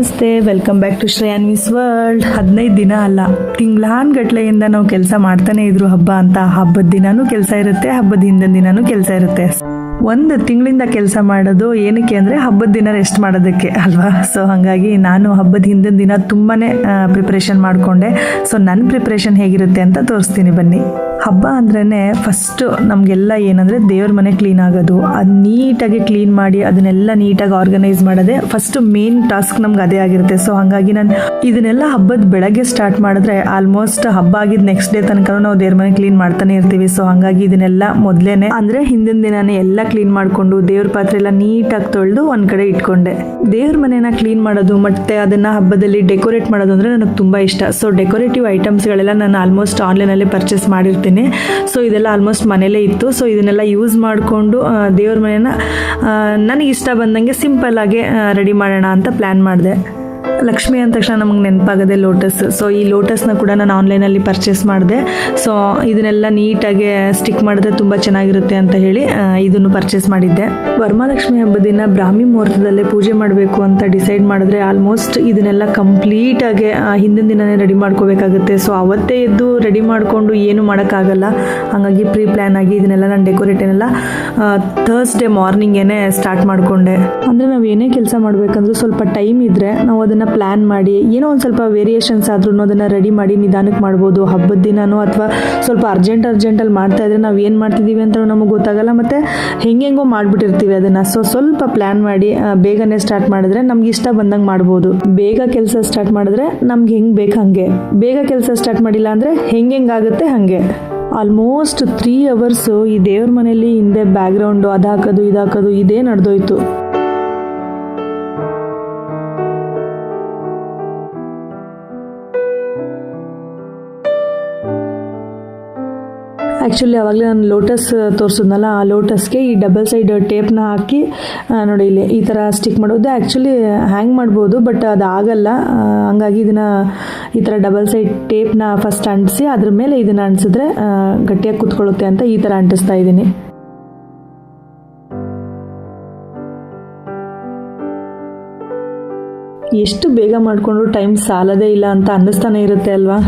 ನಮಸ್ತೆ, welcome back to ಶ್ರೇಯಾನ್ವಿಸ್ world. 15 ದಿನ ಅಲ್ಲ, ತಿಂಗಳಾನ್ಗಟ್ಲೆಯಿಂದ ನಾವು ಕೆಲಸ ಮಾಡ್ತಾನೆ ಇದ್ರು ಹಬ್ಬ ಅಂತ. ಹಬ್ಬದ ದಿನಾನೂ ಕೆಲಸ ಇರುತ್ತೆ, ಹಬ್ಬದ ಹಿಂದಿನ ದಿನಾನೂ ಕೆಲಸ ಇರುತ್ತೆ. ಒಂದು ತಿಂಗಳಿಂದ ಕೆಲಸ ಮಾಡೋದು ಏನಕ್ಕೆ ಅಂದರೆ ಹಬ್ಬದ ದಿನ ರೆಸ್ಟ್ ಮಾಡೋದಕ್ಕೆ ಅಲ್ವಾ. ಸೊ ಹಾಗಾಗಿ ನಾನು ಹಬ್ಬದ ಹಿಂದಿನ ದಿನ ತುಂಬಾ ಪ್ರಿಪ್ರೇಷನ್ ಮಾಡಿಕೊಂಡೆ. ಸೊ ನನ್ನ ಪ್ರಿಪ್ರೇಷನ್ ಹೇಗಿರುತ್ತೆ ಅಂತ ತೋರಿಸ್ತೀನಿ ಬನ್ನಿ. ಹಬ್ಬ ಅಂದ್ರೇ ಫಸ್ಟು ನಮಗೆಲ್ಲ ಏನಂದರೆ ದೇವ್ರ ಮನೆ ಕ್ಲೀನ್ ಆಗೋದು, ಅದು ನೀಟಾಗಿ ಕ್ಲೀನ್ ಮಾಡಿ ಅದನ್ನೆಲ್ಲ ನೀಟಾಗಿ ಆರ್ಗನೈಸ್ ಮಾಡೋದೇ ಫಸ್ಟು ಮೇನ್ ಟಾಸ್ಕ್ ನಮ್ಗೆ ಅದೇ ಆಗಿರುತ್ತೆ. ಸೊ ಹಾಗಾಗಿ ನಾನು ಇದನ್ನೆಲ್ಲ ಹಬ್ಬದ ಬೆಳಗ್ಗೆ ಸ್ಟಾರ್ಟ್ ಮಾಡಿದ್ರೆ ಆಲ್ಮೋಸ್ಟ್ ಹಬ್ಬ ಆಗಿದ್ದು ನೆಕ್ಸ್ಟ್ ಡೇ ತನಕ ನಾವು ದೇವ್ರ ಮನೆ ಕ್ಲೀನ್ ಮಾಡ್ತಾನೆ ಇರ್ತೀವಿ. ಸೊ ಹಾಗಾಗಿ ಇದನ್ನೆಲ್ಲ ಮೊದಲೇನೆ ಅಂದರೆ ಹಿಂದಿನ ದಿನಾನೇ ಎಲ್ಲ ಕ್ಲೀನ್ ಮಾಡಿಕೊಂಡು ದೇವ್ರ ಪಾತ್ರೆ ಎಲ್ಲ ನೀಟಾಗಿ ತೊಳೆದು ಒಂದು ಕಡೆ ಇಟ್ಕೊಂಡೆ. ದೇವ್ರ ಮನೆನ ಕ್ಲೀನ್ ಮಾಡೋದು ಮತ್ತು ಅದನ್ನು ಹಬ್ಬದಲ್ಲಿ ಡೆಕೋರೇಟ್ ಮಾಡೋದು ಅಂದರೆ ನನಗೆ ತುಂಬ ಇಷ್ಟ. ಸೊ ಡೆಕೋರೇಟಿವ್ ಐಟಮ್ಸ್ಗಳೆಲ್ಲ ನಾನು ಆಲ್ಮೋಸ್ಟ್ ಆನ್ಲೈನಲ್ಲಿ ಪರ್ಚೇಸ್ ಮಾಡಿರ್ತೀನಿ. ಸೊ ಇದೆಲ್ಲ ಆಲ್ಮೋಸ್ಟ್ ಮನೇಲೇ ಇತ್ತು. ಸೊ ಇದನ್ನೆಲ್ಲ ಯೂಸ್ ಮಾಡಿಕೊಂಡು ದೇವ್ರ ಮನೆನ ನನಗೆ ಇಷ್ಟ ಬಂದಂಗೆ ಸಿಂಪಲ್ ಆಗಿ ರೆಡಿ ಮಾಡೋಣ ಅಂತ ಪ್ಲ್ಯಾನ್ ಮಾಡಿದೆ. ಲಕ್ಷ್ಮಿ ಅಂದ ತಕ್ಷಣ ನಮಗೆ ನೆನಪಾಗದೆ ಲೋಟಸ್. ಸೊ ಈ ಲೋಟಸ್ನ ಕೂಡ ನಾನು ಆನ್ಲೈನಲ್ಲಿ ಪರ್ಚೇಸ್ ಮಾಡಿದೆ. ಸೊ ಇದನ್ನೆಲ್ಲ ನೀಟಾಗಿ ಸ್ಟಿಕ್ ಮಾಡಿದ್ರೆ ತುಂಬ ಚೆನ್ನಾಗಿರುತ್ತೆ ಅಂತ ಹೇಳಿ ಇದನ್ನು ಪರ್ಚೇಸ್ ಮಾಡಿದ್ದೆ. ವರಮಹಾಲಕ್ಷ್ಮಿ ಹಬ್ಬದ ದಿನ ಬ್ರಾಹ್ಮಿ ಮುಹೂರ್ತದಲ್ಲೇ ಪೂಜೆ ಮಾಡಬೇಕು ಅಂತ ಡಿಸೈಡ್ ಮಾಡಿದ್ರೆ ಆಲ್ಮೋಸ್ಟ್ ಇದನ್ನೆಲ್ಲ ಕಂಪ್ಲೀಟಾಗಿ ಹಿಂದಿನ ದಿನನೇ ರೆಡಿ ಮಾಡ್ಕೋಬೇಕಾಗುತ್ತೆ. ಸೊ ಅವತ್ತೇ ಎದ್ದು ರೆಡಿ ಮಾಡಿಕೊಂಡು ಏನು ಮಾಡೋಕ್ಕಾಗಲ್ಲ. ಹಾಗಾಗಿ ಪ್ರೀ ಪ್ಲ್ಯಾನ್ ಆಗಿ ಇದನ್ನೆಲ್ಲ ನಾನು ಡೆಕೋರೇಟನ್ನೆಲ್ಲ ಥರ್ಸ್ಡೇ ಮಾರ್ನಿಂಗೇನೆ ಸ್ಟಾರ್ಟ್ ಮಾಡಿಕೊಂಡೆ. ಅಂದರೆ ನಾವು ಏನೇ ಕೆಲಸ ಮಾಡಬೇಕಂದ್ರೂ ಸ್ವಲ್ಪ ಟೈಮ್ ಇದ್ದರೆ ನಾವು ಅದನ್ನು ಪ್ಲ್ಯಾನ್ ಮಾಡಿ ಏನೋ ಒಂದು ಸ್ವಲ್ಪ ವೇರಿಯೇಷನ್ಸ್ ಆದ್ರೂ ಅದನ್ನು ರೆಡಿ ಮಾಡಿ ನಿಧಾನಕ್ಕೆ ಮಾಡ್ಬೋದು. ಹಬ್ಬದ ದಿನನೋ ಅಥವಾ ಸ್ವಲ್ಪ ಅರ್ಜೆಂಟಲ್ಲಿ ಮಾಡ್ತಾ ಇದ್ರೆ ನಾವು ಏನು ಮಾಡ್ತಿದ್ದೀವಿ ಅಂತ ನಮಗೆ ಗೊತ್ತಾಗಲ್ಲ, ಮತ್ತು ಹೆಂಗೆಂಗೋ ಮಾಡಿಬಿಟ್ಟಿರ್ತೀವಿ ಅದನ್ನು. ಸೊ ಸ್ವಲ್ಪ ಪ್ಲ್ಯಾನ್ ಮಾಡಿ ಬೇಗನೆ ಸ್ಟಾರ್ಟ್ ಮಾಡಿದ್ರೆ ನಮ್ಗೆ ಇಷ್ಟ ಬಂದಂಗೆ ಮಾಡ್ಬೋದು. ಬೇಗ ಕೆಲಸ ಸ್ಟಾರ್ಟ್ ಮಾಡಿದ್ರೆ ನಮ್ಗೆ ಹೆಂಗೆ ಬೇಕು ಹಾಗೆ, ಬೇಗ ಕೆಲಸ ಸ್ಟಾರ್ಟ್ ಮಾಡಿಲ್ಲ ಅಂದರೆ ಹೆಂಗಾಗುತ್ತೆ ಹಾಗೆ. ಆಲ್ಮೋಸ್ಟ್ 3 hours ಈ ದೇವ್ರ ಮನೆಯಲ್ಲಿ ಹಿಂದೆ ಬ್ಯಾಕ್ಗ್ರೌಂಡು ಅದು ಹಾಕೋದು ಇದೇ ನಡೆದೋಯ್ತು. ಆ್ಯಕ್ಚುಲಿ ಆವಾಗಲೇ ನಾನು ಲೋಟಸ್ ತೋರಿಸಿದ್ನಲ್ಲ, ಆ ಲೋಟಸ್ಗೆ ಈ ಡಬಲ್ ಸೈಡ್ ಟೇಪ್ನ ಹಾಕಿ ನೋಡಿ ಇಲ್ಲಿ ಈ ಥರ ಸ್ಟಿಕ್ ಮಾಡೋದು. ಆ್ಯಕ್ಚುಲಿ ಹ್ಯಾಂಗ್ ಮಾಡ್ಬೋದು, ಬಟ್ ಅದು ಆಗಲ್ಲ. ಹಂಗಾಗಿ ಇದನ್ನು ಈ ಥರ ಡಬಲ್ ಸೈಡ್ ಟೇಪ್ನ ಫಸ್ಟ್ ಅಂಟಿಸಿ ಅದ್ರ ಮೇಲೆ ಇದನ್ನು ಅಂಟಿಸಿದ್ರೆ ಗಟ್ಟಿಯಾಗಿ ಕೂತ್ಕೊಳ್ಳುತ್ತೆ ಅಂತ ಈ ಥರ ಅಂಟಿಸ್ತಾ ಇದ್ದೀನಿ. ಎಷ್ಟು ಬೇಗ ಮಾಡಿಕೊಂಡ್ರು ಟೈಮ್ ಸಾಲದೇ ಇಲ್ಲ ಅಂತ ಅನ್ನಿಸ್ತಾನೆ ಇರುತ್ತೆ ಅಲ್ವಾ.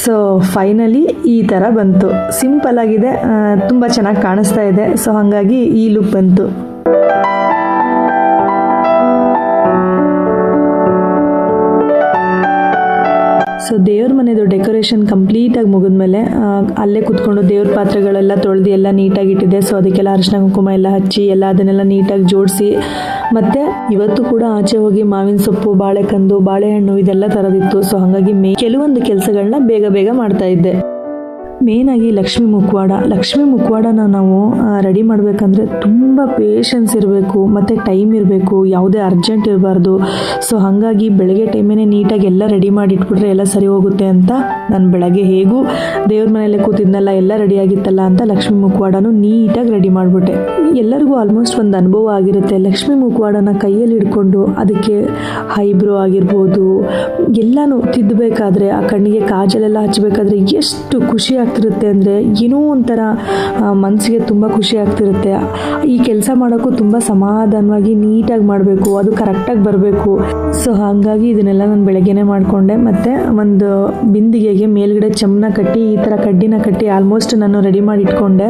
ಸೊ ಫೈನಲಿ ಈ ಥರ ಬಂತು. ಸಿಂಪಲ್ ಆಗಿದೆ, ತುಂಬ ಚೆನ್ನಾಗಿ ಕಾಣಿಸ್ತಾ ಇದೆ. ಸೊ ಹಾಗಾಗಿ ಈ ಲುಕ್ ಬಂತು. ಸೊ ದೇವ್ರ ಮನೆದು ಡೆಕೋರೇಷನ್ ಕಂಪ್ಲೀಟಾಗಿ ಮುಗಿದ್ಮೇಲೆ ಅಲ್ಲೇ ಕೂತ್ಕೊಂಡು ದೇವ್ರ ಪಾತ್ರೆಗಳೆಲ್ಲ ತೊಳೆದು ಎಲ್ಲ ನೀಟಾಗಿ ಇಟ್ಟಿದೆ. ಸೊ ಅದಕ್ಕೆಲ್ಲ ಅರಿಶಿನ ಕುಂಕುಮ ಎಲ್ಲ ಹಚ್ಚಿ ಎಲ್ಲ ಅದನ್ನೆಲ್ಲ ನೀಟಾಗಿ ಜೋಡಿಸಿ, ಮತ್ತು ಇವತ್ತು ಕೂಡ ಆಚೆ ಹೋಗಿ ಮಾವಿನ ಸೊಪ್ಪು, ಬಾಳೆಕಂದು, ಬಾಳೆಹಣ್ಣು ಇದೆಲ್ಲ ತರೋದಿತ್ತು. ಸೊ ಹಾಗಾಗಿ ಕೆಲವೊಂದು ಕೆಲಸಗಳನ್ನ ಬೇಗ ಮಾಡ್ತಾ ಇದ್ದೆ. ಮೇನಾಗಿ ಲಕ್ಷ್ಮೀ ಮುಖವಾಡನ ನಾವು ರೆಡಿ ಮಾಡಬೇಕಂದ್ರೆ ತುಂಬ ಪೇಷನ್ಸ್ ಇರಬೇಕು ಮತ್ತು ಟೈಮ್ ಇರಬೇಕು, ಯಾವುದೇ ಅರ್ಜೆಂಟ್ ಇರಬಾರ್ದು. ಸೊ ಹಾಗಾಗಿ ಬೆಳಗ್ಗೆ ಟೈಮೇ ನೀಟಾಗಿ ಎಲ್ಲ ರೆಡಿ ಮಾಡಿ ಇಟ್ಬಿಟ್ರೆ ಎಲ್ಲ ಸರಿ ಹೋಗುತ್ತೆ ಅಂತ ನಾನು ಬೆಳಗ್ಗೆ ಹೇಗೂ ದೇವ್ರ ಮನೆಯಲ್ಲೇ ಕೂತಿದ್ನಲ್ಲ, ಎಲ್ಲ ರೆಡಿಯಾಗಿತ್ತಲ್ಲ ಅಂತ ಲಕ್ಷ್ಮೀ ಮುಖವಾಡನೂ ನೀಟಾಗಿ ರೆಡಿ ಮಾಡಿಬಿಟ್ಟೆ. ಎಲ್ಲರಿಗೂ ಆಲ್ಮೋಸ್ಟ್ ಒಂದು ಅನುಭವ ಆಗಿರುತ್ತೆ. ಲಕ್ಷ್ಮೀ ಮುಖವಾಡನ ಕೈಯಲ್ಲಿ ಹಿಡ್ಕೊಂಡು ಅದಕ್ಕೆ ಐಬ್ರೋ ಆಗಿರ್ಬೋದು ಎಲ್ಲನೂ ತಿದ್ದಬೇಕಾದ್ರೆ, ಆ ಕಣ್ಣಿಗೆ ಕಾಜಲೆಲ್ಲ ಹಚ್ಚಬೇಕಾದ್ರೆ ಎಷ್ಟು ಖುಷಿ ಆಗ್ತಿರುತ್ತೆ ಅಂದರೆ ಏನೋ ಒಂಥರ ಮನಸ್ಸಿಗೆ ತುಂಬ ಖುಷಿ ಆಗ್ತಿರುತ್ತೆ. ಈ ಕೆಲಸ ಮಾಡೋಕ್ಕೂ ತುಂಬ ಸಮಾಧಾನವಾಗಿ ನೀಟಾಗಿ ಮಾಡಬೇಕು, ಅದು ಕರೆಕ್ಟಾಗಿ ಬರಬೇಕು. ಸೊ ಹಾಗಾಗಿ ಇದನ್ನೆಲ್ಲ ನಾನು ಬೆಳಗ್ಗೆನೇ ಮಾಡಿಕೊಂಡೆ. ಮತ್ತು ಒಂದು ಬಿಂದಿಗೆಗೆ ಮೇಲ್ಗಡೆ ಚಮ್ಮನ ಕಟ್ಟಿ ಈ ಥರ ಕಡ್ಡಿನ ಕಟ್ಟಿ ಆಲ್ಮೋಸ್ಟ್ ನಾನು ರೆಡಿ ಮಾಡಿ ಇಟ್ಕೊಂಡೆ.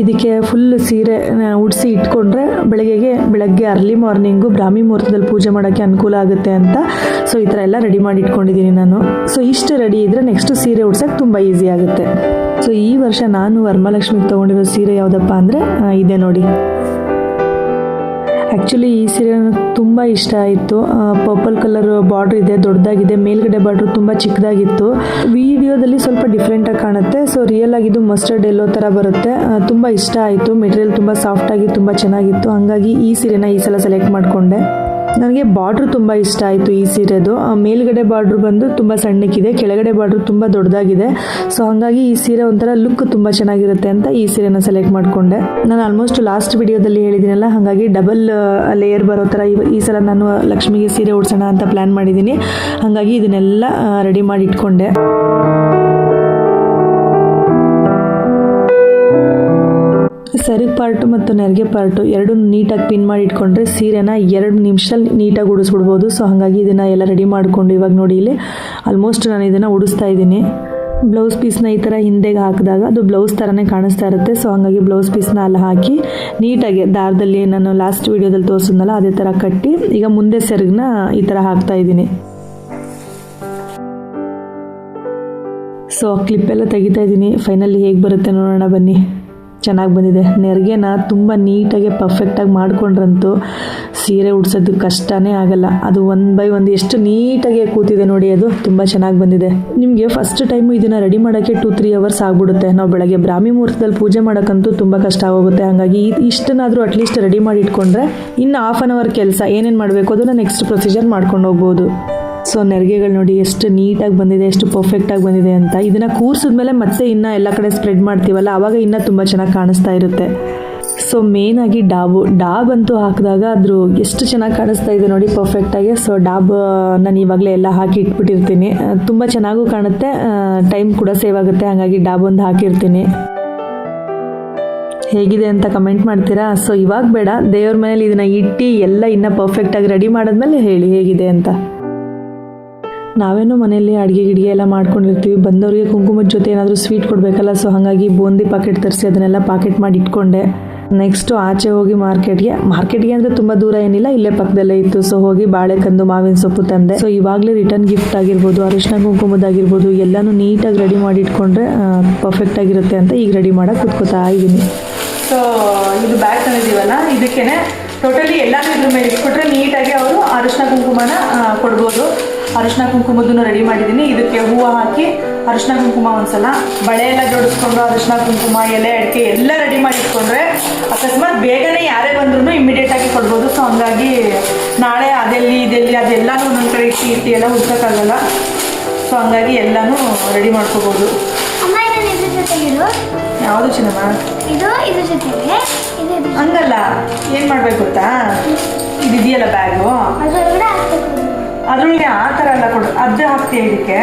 ಇದಕ್ಕೆ ಫುಲ್ ಸೀರೆ ಉಡಿಸಿ ಇಟ್ಕೊಂಡ್ರೆ ಬೆಳಗ್ಗೆ ಅರ್ಲಿ ಮಾರ್ನಿಂಗು ಬ್ರಾಹ್ಮಿ ಮುಹೂರ್ತದಲ್ಲಿ ಪೂಜೆ ಮಾಡೋಕ್ಕೆ ಅನುಕೂಲ ಆಗುತ್ತೆ ಅಂತ. ಸೊ ಈ ಥರ ಎಲ್ಲ ರೆಡಿ ಮಾಡಿ ಇಟ್ಕೊಂಡಿದ್ದೀನಿ ನಾನು. ಸೊ ಇಷ್ಟು ರೆಡಿ ಇದ್ದರೆ ನೆಕ್ಸ್ಟ್ ಸೀರೆ ಉಡ್ಸೋಕ್ಕೆ ತುಂಬ ಈಸಿ ಆಗುತ್ತೆ. ಸೊ ಈ ವರ್ಷ ನಾನು ವರಮಹಾಲಕ್ಷ್ಮಿಗೆ ತೊಗೊಂಡಿರೋ ಸೀರೆ ಯಾವುದಪ್ಪ ಅಂದರೆ ಇದೆ ನೋಡಿ. ಆ್ಯಕ್ಚುಲಿ ಈ ಸೀರೆ ನನಗೆ ತುಂಬ ಇಷ್ಟ ಆಯಿತು. ಪರ್ಪಲ್ ಕಲರ್ ಬಾರ್ಡ್ರ್ ಇದೆ, ದೊಡ್ಡದಾಗಿದೆ. ಮೇಲ್ಗಡೆ ಬಾರ್ಡ್ರು ತುಂಬ ಚಿಕ್ಕದಾಗಿತ್ತು. ವಿಡಿಯೋದಲ್ಲಿ ಸ್ವಲ್ಪ ಡಿಫ್ರೆಂಟಾಗಿ ಕಾಣುತ್ತೆ. ಸೊ ರಿಯಲ್ ಆಗಿದ್ದು ಮಸ್ಟರ್ಡ್ ಎಲ್ಲೋ ಥರ ಬರುತ್ತೆ. ತುಂಬ ಇಷ್ಟ ಆಯಿತು. ಮೆಟೀರಿಯಲ್ ತುಂಬ ಸಾಫ್ಟಾಗಿ ತುಂಬ ಚೆನ್ನಾಗಿತ್ತು. ಹಾಗಾಗಿ ಈ ಸೀರೆನ ಈ ಸಲ ಸೆಲೆಕ್ಟ್ ಮಾಡಿಕೊಂಡೆ. ನನಗೆ ಬಾರ್ಡ್ರು ತುಂಬ ಇಷ್ಟ ಆಯಿತು ಈ ಸೀರೆದು. ಮೇಲ್ಗಡೆ ಬಾರ್ಡ್ರು ಬಂದು ತುಂಬ ಸಣ್ಣಕ್ಕಿದೆ, ಕೆಳಗಡೆ ಬಾರ್ಡ್ರು ತುಂಬ ದೊಡ್ಡದಾಗಿದೆ. ಸೊ ಹಾಗಾಗಿ ಈ ಸೀರೆ ಒಂಥರ ಲುಕ್ ತುಂಬ ಚೆನ್ನಾಗಿರುತ್ತೆ ಅಂತ ಈ ಸೀರೆನ ಸೆಲೆಕ್ಟ್ ಮಾಡಿಕೊಂಡೆ. ನಾನು ಆಲ್ಮೋಸ್ಟ್ ಲಾಸ್ಟ್ ವಿಡಿಯೋದಲ್ಲಿ ಹೇಳಿದ್ದೀನಲ್ಲ, ಹಾಗಾಗಿ ಡಬಲ್ ಲೇಯರ್ ಬರೋ ಥರ ಈ ಸಲ ನಾನು ಲಕ್ಷ್ಮಿಗೆ ಸೀರೆ ಉಡ್ಸೋಣ ಅಂತ ಪ್ಲ್ಯಾನ್ ಮಾಡಿದ್ದೀನಿ. ಹಾಗಾಗಿ ಇದನ್ನೆಲ್ಲ ರೆಡಿ ಮಾಡಿ ಇಟ್ಕೊಂಡೆ. ಸೆರಗ್ ಪಾರ್ಟು ಮತ್ತು ನೆರಿಗೆ ಪಾರ್ಟು ಎರಡು ನೀಟಾಗಿ ಪಿನ್ ಮಾಡಿ ಇಟ್ಕೊಂಡ್ರೆ ಸೀರೆನ 2 ನಿಮಿಷದಲ್ಲಿ ನೀಟಾಗಿ ಉಡಿಸ್ಬಿಡ್ಬೋದು. ಸೊ ಹಾಗಾಗಿ ಇದನ್ನು ಎಲ್ಲ ರೆಡಿ ಮಾಡಿಕೊಂಡು ಇವಾಗ ನೋಡಿ ಇಲ್ಲಿ ಆಲ್ಮೋಸ್ಟ್ ನಾನು ಇದನ್ನು ಉಡಿಸ್ತಾ ಇದ್ದೀನಿ. ಬ್ಲೌಸ್ ಪೀಸ್ನ ಈ ಥರ ಹಿಂದೆಗೆ ಹಾಕಿದಾಗ ಅದು ಬ್ಲೌಸ್ ಥರನೇ ಕಾಣಿಸ್ತಾ ಇರುತ್ತೆ. ಸೊ ಹಾಗಾಗಿ ಬ್ಲೌಸ್ ಪೀಸ್ನ ಅಲ್ಲಿ ಹಾಕಿ ನೀಟಾಗಿ ದಾರದಲ್ಲಿ ನಾನು ಲಾಸ್ಟ್ ವೀಡಿಯೋದಲ್ಲಿ ತೋರಿಸಿದ್ನಲ್ಲ ಅದೇ ಥರ ಕಟ್ಟಿ ಈಗ ಮುಂದೆ ಸೆರಗನ್ನ ಈ ಥರ ಹಾಕ್ತಾ ಇದ್ದೀನಿ. ಸೊ ಕ್ಲಿಪ್ಪೆಲ್ಲ ತೆಗಿತಾ ಇದ್ದೀನಿ. ಫೈನಲಿ ಹೇಗೆ ಬರುತ್ತೆ ನೋಡೋಣ ಬನ್ನಿ. ಚೆನ್ನಾಗಿ ಬಂದಿದೆ. ನೆರಿಗೆನ ತುಂಬ ನೀಟಾಗಿ ಪರ್ಫೆಕ್ಟಾಗಿ ಮಾಡ್ಕೊಂಡ್ರಂತೂ ಸೀರೆ ಉಡ್ಸೋದು ಕಷ್ಟನೇ ಆಗಲ್ಲ. ಅದು 1 by 1 ಎಷ್ಟು ನೀಟಾಗಿ ಕೂತಿದೆ ನೋಡಿ, ಅದು ತುಂಬ ಚೆನ್ನಾಗಿ ಬಂದಿದೆ. ನಿಮಗೆ ಫಸ್ಟ್ ಟೈಮು ಇದನ್ನು ರೆಡಿ ಮಾಡೋಕ್ಕೆ 2-3 ಅವರ್ಸ್ ಆಗ್ಬಿಡುತ್ತೆ. ನಾವು ಬೆಳಗ್ಗೆ ಬ್ರಾಹ್ಮಿ ಮುಹೂರ್ತದಲ್ಲಿ ಪೂಜೆ ಮಾಡೋಕ್ಕಂತೂ ತುಂಬ ಕಷ್ಟ ಆಗೋಗುತ್ತೆ. ಹಾಗಾಗಿ ಇಷ್ಟನ್ನಾದರೂ ಅಟ್ಲೀಸ್ಟ್ ರೆಡಿ ಮಾಡಿ ಇಟ್ಕೊಂಡ್ರೆ ಇನ್ನು 1/2 hour ಕೆಲಸ ಏನೇನು ಮಾಡಬೇಕು ಅದನ್ನು ನೆಕ್ಸ್ಟ್ ಪ್ರೊಸೀಜರ್ ಮಾಡ್ಕೊಂಡು ಹೋಗ್ಬೋದು. ಸೊ ನೆರಿಗೆಗಳು ನೋಡಿ ಎಷ್ಟು ನೀಟಾಗಿ ಬಂದಿದೆ, ಎಷ್ಟು ಪರ್ಫೆಕ್ಟಾಗಿ ಬಂದಿದೆ ಅಂತ. ಇದನ್ನು ಕೂರಿಸಿದ್ಮೇಲೆ ಮತ್ತೆ ಇನ್ನೂ ಎಲ್ಲ ಕಡೆ ಸ್ಪ್ರೆಡ್ ಮಾಡ್ತೀವಲ್ಲ ಆವಾಗ ಇನ್ನೂ ತುಂಬ ಚೆನ್ನಾಗಿ ಕಾಣಿಸ್ತಾ ಇರುತ್ತೆ. ಸೊ ಮೇನಾಗಿ ಡಾಬ್ ಅಂತೂ ಹಾಕಿದಾಗ ಅದ್ರ ಎಷ್ಟು ಚೆನ್ನಾಗಿ ಕಾಣಿಸ್ತಾ ಇದೆ ನೋಡಿ ಪರ್ಫೆಕ್ಟಾಗಿ. ಸೊ ಡಾಬ್ ನಾನು ಇವಾಗಲೇ ಎಲ್ಲ ಹಾಕಿ ಇಟ್ಬಿಟ್ಟಿರ್ತೀನಿ. ತುಂಬ ಚೆನ್ನಾಗೂ ಕಾಣುತ್ತೆ, ಟೈಮ್ ಕೂಡ ಸೇವ್ ಆಗುತ್ತೆ. ಹಾಗಾಗಿ ಡಾಬ್ ಒಂದು ಹಾಕಿರ್ತೀನಿ. ಹೇಗಿದೆ ಅಂತ ಕಮೆಂಟ್ ಮಾಡ್ತೀರಾ? ಸೊ ಇವಾಗ ಬೇಡ, ದೇವ್ರ ಮನೇಲಿ ಇದನ್ನು ಇಟ್ಟು ಎಲ್ಲ ಇನ್ನೂ ಪರ್ಫೆಕ್ಟಾಗಿ ರೆಡಿ ಮಾಡಿದ್ಮೇಲೆ ಹೇಳಿ ಹೇಗಿದೆ ಅಂತ. ನಾವೇನೋ ಮನೆಯಲ್ಲಿ ಅಡುಗೆ ಎಲ್ಲ ಮಾಡ್ಕೊಂಡಿರ್ತೀವಿ. ಬಂದವರಿಗೆ ಕುಂಕುಮದ ಜೊತೆ ಏನಾದರೂ ಸ್ವೀಟ್ ಕೊಡಬೇಕಲ್ಲ. ಸೊ ಹಾಗಾಗಿ ಬೂಂದಿ ಪಾಕೆಟ್ ತರಿಸಿ ಅದನ್ನೆಲ್ಲ ಪಾಕೆಟ್ ಮಾಡಿ ಇಟ್ಕೊಂಡೆ. ನೆಕ್ಸ್ಟು ಆಚೆ ಹೋಗಿ ಮಾರ್ಕೆಟ್ಗೆ ಅಂದರೆ ತುಂಬ ದೂರ ಏನಿಲ್ಲ, ಇಲ್ಲೇ ಪಕ್ಕದಲ್ಲೇ ಇತ್ತು. ಸೊ ಹೋಗಿ ಬಾಳೆಕಂದು ಮಾವಿನ ಸೊಪ್ಪು ತಂದೆ. ಸೊ ಇವಾಗಲೇ ರಿಟರ್ನ್ ಗಿಫ್ಟ್ ಆಗಿರ್ಬೋದು, ಅರಿಶಿನ ಕುಂಕುಮದಾಗಿರ್ಬೋದು ಎಲ್ಲನೂ ನೀಟಾಗಿ ರೆಡಿ ಮಾಡಿ ಇಟ್ಕೊಂಡ್ರೆ ಪರ್ಫೆಕ್ಟಾಗಿರುತ್ತೆ ಅಂತ ಈಗ ರೆಡಿ ಮಾಡೋಕೆ ಕೂತ್ಕೋತಾ ಇದ್ದೀನಿ. ಸೊ ಇದು ಬ್ಯಾಗ್ ತಂದಿದ್ದೀವಲ್ಲ, ಇದಕ್ಕೇ ಟೋಟಲಿ ಎಲ್ಲನೂ ಇದ್ರ ಮೇಲೆ ಇಟ್ಕೊಟ್ರೆ ನೀಟಾಗಿ ಅವರು ಅರಿಶಿನ ಕುಂಕುಮನ ಕೊಡ್ಬೋದು. ಅರಿಶಿನ ಕುಂಕುಮದನ್ನು ರೆಡಿ ಮಾಡಿದ್ದೀನಿ. ಇದಕ್ಕೆ ಹೂವು ಹಾಕಿ ಅರಿಶಿನ ಕುಂಕುಮ ಒಂದ್ಸಲ ಬಳೆ ಎಲ್ಲ ಜೋಡಿಸ್ಕೊಂಡು ಅರಿಶಿನ ಕುಂಕುಮ ಎಲೆ ಅಡಿಕೆ ಎಲ್ಲ ರೆಡಿ ಮಾಡಿ ಇಟ್ಕೊಂಡ್ರೆ ಅಕಸ್ಮಾತ್ ಬೇಗನೆ ಯಾರೇ ಬಂದ್ರೂ ಇಮಿಡಿಯೇಟಾಗಿ ಕೊಡ್ಬೋದು. ಸೊ ಹಂಗಾಗಿ ನಾಳೆ ಇದೆಲ್ಲಿ ಅದೆಲ್ಲನೂ ಒಂದೊಂದು ಕಡೆ ಇಟ್ಟು ಎಲ್ಲ ಹುಡ್ಕೋಕ್ಕಾಗಲ್ಲ. ಸೊ ಹಂಗಾಗಿ ಎಲ್ಲನೂ ರೆಡಿ ಮಾಡ್ಕೋಬೋದು. ಯಾವುದು ಚಿನ್ನಮ್ಮ? ಹಂಗಲ್ಲ, ಏನು ಮಾಡಬೇಕು ಗೊತ್ತಾ, ಇದೆಯಲ್ಲ ಬ್ಯಾಗು ಅದ್ರೊಳಗೆ ಆ ಥರ ಎಲ್ಲ ಕೊಡು, ಅದು ಹಾಕ್ತೀಯ ಇದಕ್ಕೆ.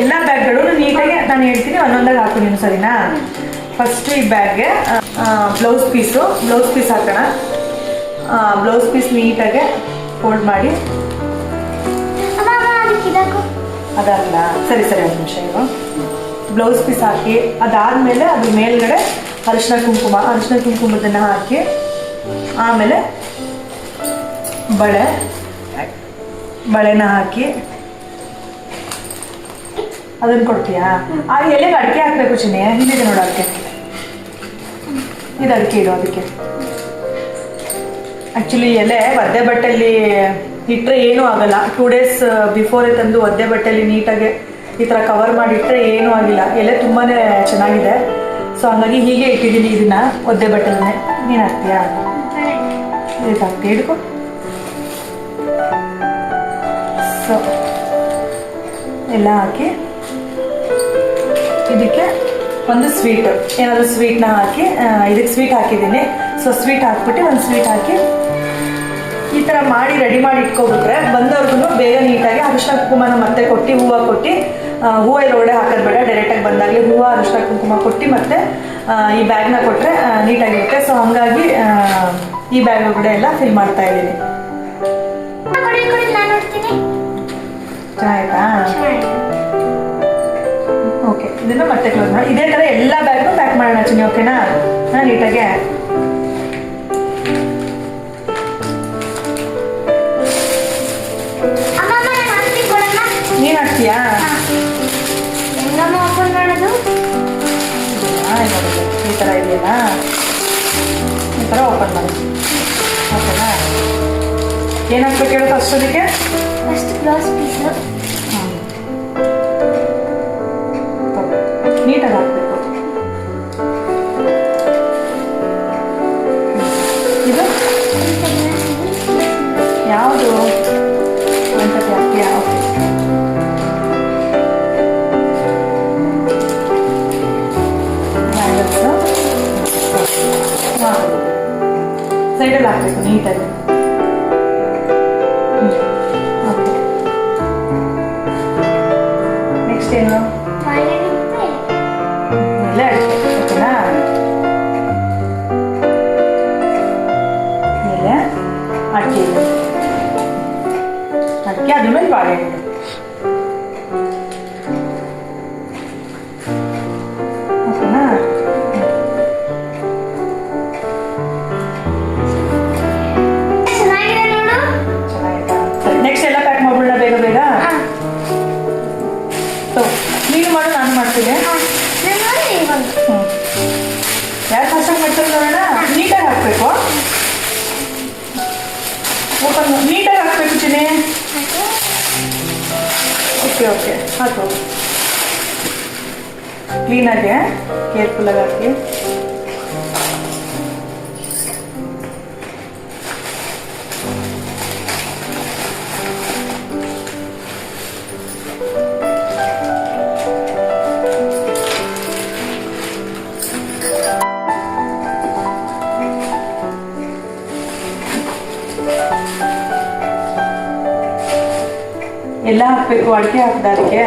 ಎಲ್ಲ ಬ್ಯಾಗ್ಗಳು ನೀಟಾಗಿ ನಾನು ಹೇಳ್ತೀನಿ, ಒಂದೊಂದಾಗಿ ಹಾಕು ನೀನು, ಸರಿನಾ? ಫಸ್ಟ್ ಈ ಬ್ಯಾಗ್ಗೆ ಬ್ಲೌಸ್ ಪೀಸ್ ಹಾಕೋಣ. ಬ್ಲೌಸ್ ಪೀಸ್ ನೀಟಾಗೆ ಫೋಲ್ಡ್ ಮಾಡಿ ಅದಲ್ಲ, ಸರಿ ಒಂದು ನಿಮಿಷ. ಇವು ಬ್ಲೌಸ್ ಪೀಸ್ ಹಾಕಿ ಅದಾದಮೇಲೆ ಅದ್ರ ಮೇಲ್ಗಡೆ ಅರಿಶಿನ ಕುಂಕುಮದನ್ನು ಹಾಕಿ ಆಮೇಲೆ ಬಳೆನ ಹಾಕಿ ಅದನ್ನು ಕೊಡ್ತೀಯಾ? ಆ ಎಲೆಗೆ ಅಡಿಕೆ ಹಾಕಬೇಕು ಚಿನ್ನೆ, ಇಲ್ಲಿದೆ ನೋಡು ಅಡಿಕೆ, ಇದು ಅಡಿಕೆ ಇಡು. ಅದಕ್ಕೆ ಆ್ಯಕ್ಚುಲಿ ಎಲೆ ಒದ್ದೆ ಬಟ್ಟೆಯಲ್ಲಿ ಇಟ್ಟರೆ ಏನೂ ಆಗಲ್ಲ. 2 days ಬಿಫೋರೇ ತಂದು ಒದ್ದೆ ಬಟ್ಟೆಯಲ್ಲಿ ನೀಟಾಗಿ ಈ ಥರ ಕವರ್ ಮಾಡಿಟ್ರೆ ಏನೂ ಆಗಿಲ್ಲ. ಎಲೆ ತುಂಬಾ ಚೆನ್ನಾಗಿದೆ. ಸೊ ಹಂಗಾಗಿ ಹೀಗೆ ಇಟ್ಟಿದ್ದೀನಿ ಇದನ್ನ ಒದ್ದೆ ಬಟ್ಟೆನೇ. ನೀನು ಹಾಕ್ತೀಯಾ? ಇದಕ್ಕೆ ಹಾಕ್ತೀಯ, ಹಿಡ್ಕೊ. ಸೊ ಎಲ್ಲ ಹಾಕಿ ಇದಕ್ಕೆ ಒಂದು ಸ್ವೀಟ್, ಏನಾದರೂ ಸ್ವೀಟ್ನ ಹಾಕಿ ಇದಕ್ಕೆ ಸ್ವೀಟ್ ಹಾಕಿದ್ದೀನಿ. ಸೊ ಸ್ವೀಟ್ ಹಾಕ್ಬಿಟ್ಟು ಒಂದು ಸ್ವೀಟ್ ಹಾಕಿ ಈ ಥರ ಮಾಡಿ ರೆಡಿ ಮಾಡಿ ಇಟ್ಕೊಬಿಟ್ರೆ ಬಂದವ್ರಿಗೂ ಬೇಗ ನೀಟಾಗಿ ಅರಿಶಿನ ಕುಂಕುಮನ ಮತ್ತೆ ಕೊಟ್ಟು ಹೂವು ಕೊಟ್ಟು, ಹೂವು ಒಳಗಡೆ ಹಾಕೋದು ಬೇಡ, ಡೈರೆಕ್ಟಾಗಿ ಬಂದಾಗಲೇ ಹೂವು ಅರಿಶಿನ ಕುಂಕುಮ ಕೊಟ್ಟು ಮತ್ತೆ ಈ ಬ್ಯಾಗ್ನ ಕೊಟ್ಟರೆ ನೀಟಾಗಿರುತ್ತೆ. ಸೊ ಹಂಗಾಗಿ ಈ ಬ್ಯಾಗ್ ಒಳಗಡೆ ಎಲ್ಲ ಫಿಲ್ ಮಾಡ್ತಾ ಇದ್ದೀನಿ. ಚೆನ್ನಾಯ್ತಾ? ಓಕೆ, ಇದನ್ನು ಮತ್ತೆ ಕ್ಲೋಸ್ ಮಾಡಿ. ಇದೇ ಥರ ಎಲ್ಲ ಬ್ಯಾಗ್ನು ಪ್ಯಾಕ್ ಮಾಡೋಣ ಚಿನ್ನಿ, ಓಕೆನಾ? ನೀಟಾಗೆ ನೀನು ಹಾಕ್ತೀಯಾ? ಈ ಥರ ಇದೆಯಲ್ಲ, ಈ ಥರ ಓಪನ್ ಮಾಡಿ, ಓಕೆನಾ? ಏನು ಹಾಕ್ಬೇಕು ಹೇಳು ಫಸ್ಟ್? ಅದಕ್ಕೆ ಬ್ಲೌಸ್ ಪೀಸು ನೀಟಾಗಿ ಹಾಕಬೇಕು. ಇದು ಯಾವುದು ಅಂತ ಹಾಕ್ತೀಯಾ? ಓಕೆ, ಸೈಡಲ್ಲಿ ಹಾಕಬೇಕು ನೀಟಾಗಿ. ನೆಕ್ಸ್ಟ್ ಏನು? ಎಲ್ಲ ಓಕೆನಾ? ಬಾಳೆಹಣ್ಣು. ಓಕೆನಾ? ಚೆನ್ನಾಗಿತ್ತಾ? ಸರಿ, ನೆಕ್ಸ್ಟ್ ಎಲ್ಲ ಪ್ಯಾಕ್ ಮಾಡ್ಬಿಡೋಣ ಬೇಗ ಬೇಗ. ನೀನು ಮಾಡು, ನಾನು ಮಾಡ್ತೀನಿ. ಯಾರು ಫಸ್ಟಾಗಿ ಮಾಡ್ತಾರೆ ನೋಡೋಣ. ನೀಟಾಗಿ ಹಾಕಬೇಕು, ಓಪನ್ ನೀಟಾಗಿ ಹಾಕಬೇಕು ಚಿನಿ. ಓಕೆ ಓಕೆ, ಹಾಕು ಕ್ಲೀನಾಗಿ, ಕೇರ್ಫುಲ್ಲಾಗಿ ಹಾಕಿ. ಎಲ್ಲ ಹಾಕ್ಬೇಕು, ಅಡಿಕೆ ಹಾಕ್ದ ಅದಕ್ಕೆ.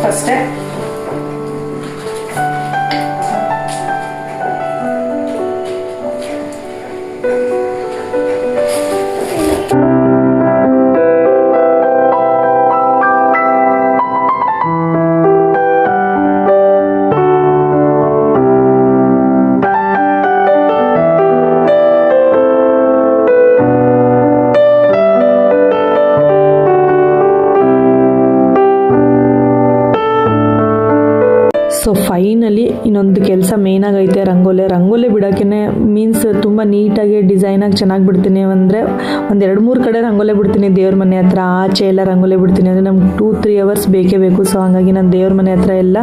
ಫಸ್ಟೇ ಸೊ ಫೈನಲಿ ಇನ್ನೊಂದು ಕೆಲಸ ಮೇನಾಗೈತೆ, ರಂಗೋಲಿ ಬಿಡೋಕೆ ಮೀನ್ಸ್ ತುಂಬ ನೀಟಾಗಿ ಡಿಸೈನಾಗಿ ಚೆನ್ನಾಗಿ ಬಿಡ್ತೀನಿ. ಅಂದರೆ ಒಂದು 2-3 ಕಡೆ ರಂಗೋಲಿ ಬಿಡ್ತೀನಿ. ದೇವ್ರ ಮನೆ ಹತ್ರ ಆಚೆ ಎಲ್ಲ ರಂಗೋಲಿ ಬಿಡ್ತೀನಿ. ಅಂದರೆ ನಮ್ಗೆ 2-3 ಅವರ್ಸ್ ಬೇಕೇ ಬೇಕು. ಸೊ ಹಾಗಾಗಿ ನಾನು ದೇವ್ರ ಮನೆ ಹತ್ರ ಎಲ್ಲ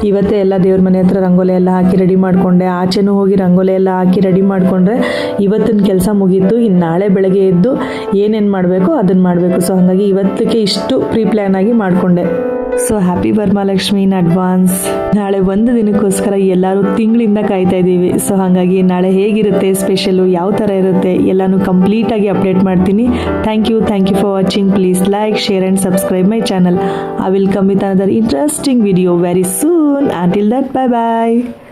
ಇವತ್ತೇ ಎಲ್ಲ ದೇವ್ರ ಮನೆ ಹತ್ರ ರಂಗೋಲಿ ಎಲ್ಲ ಹಾಕಿ ರೆಡಿ ಮಾಡಿಕೊಂಡೆ. ಆಚೆನೂ ಹೋಗಿ ರಂಗೋಲಿ ಎಲ್ಲ ಹಾಕಿ ರೆಡಿ ಮಾಡಿಕೊಂಡ್ರೆ ಇವತ್ತಿನ ಕೆಲಸ ಮುಗೀತು. ಇನ್ನು ನಾಳೆ ಬೆಳಗ್ಗೆ ಎದ್ದು ಏನೇನು ಮಾಡಬೇಕು ಅದನ್ನು ಮಾಡಬೇಕು. ಸೊ ಹಾಗಾಗಿ ಇವತ್ತಿಗೆ ಇಷ್ಟು ಪ್ರೀ ಪ್ಲ್ಯಾನ್ ಆಗಿ ಮಾಡಿಕೊಂಡೆ. So happy Varamahalakshmi in advance. ನಾಳೆ ಒಂದು ದಿನಕ್ಕೋಸ್ಕರ ಎಲ್ಲರೂ ತಿಂಗಳಿಂದ ಕಾಯ್ತಾ ಇದ್ದೀವಿ. ಸೊ ಹಾಗಾಗಿ ನಾಳೆ ಹೇಗಿರುತ್ತೆ ಸ್ಪೆಷಲು, ಯಾವ ಥರ ಇರುತ್ತೆ ಎಲ್ಲನೂ ಕಂಪ್ಲೀಟಾಗಿ ಅಪ್ಡೇಟ್ ಮಾಡ್ತೀನಿ. Thank you for watching. Please like, share and subscribe my channel. I will come with another interesting video very soon. Until that, bye bye.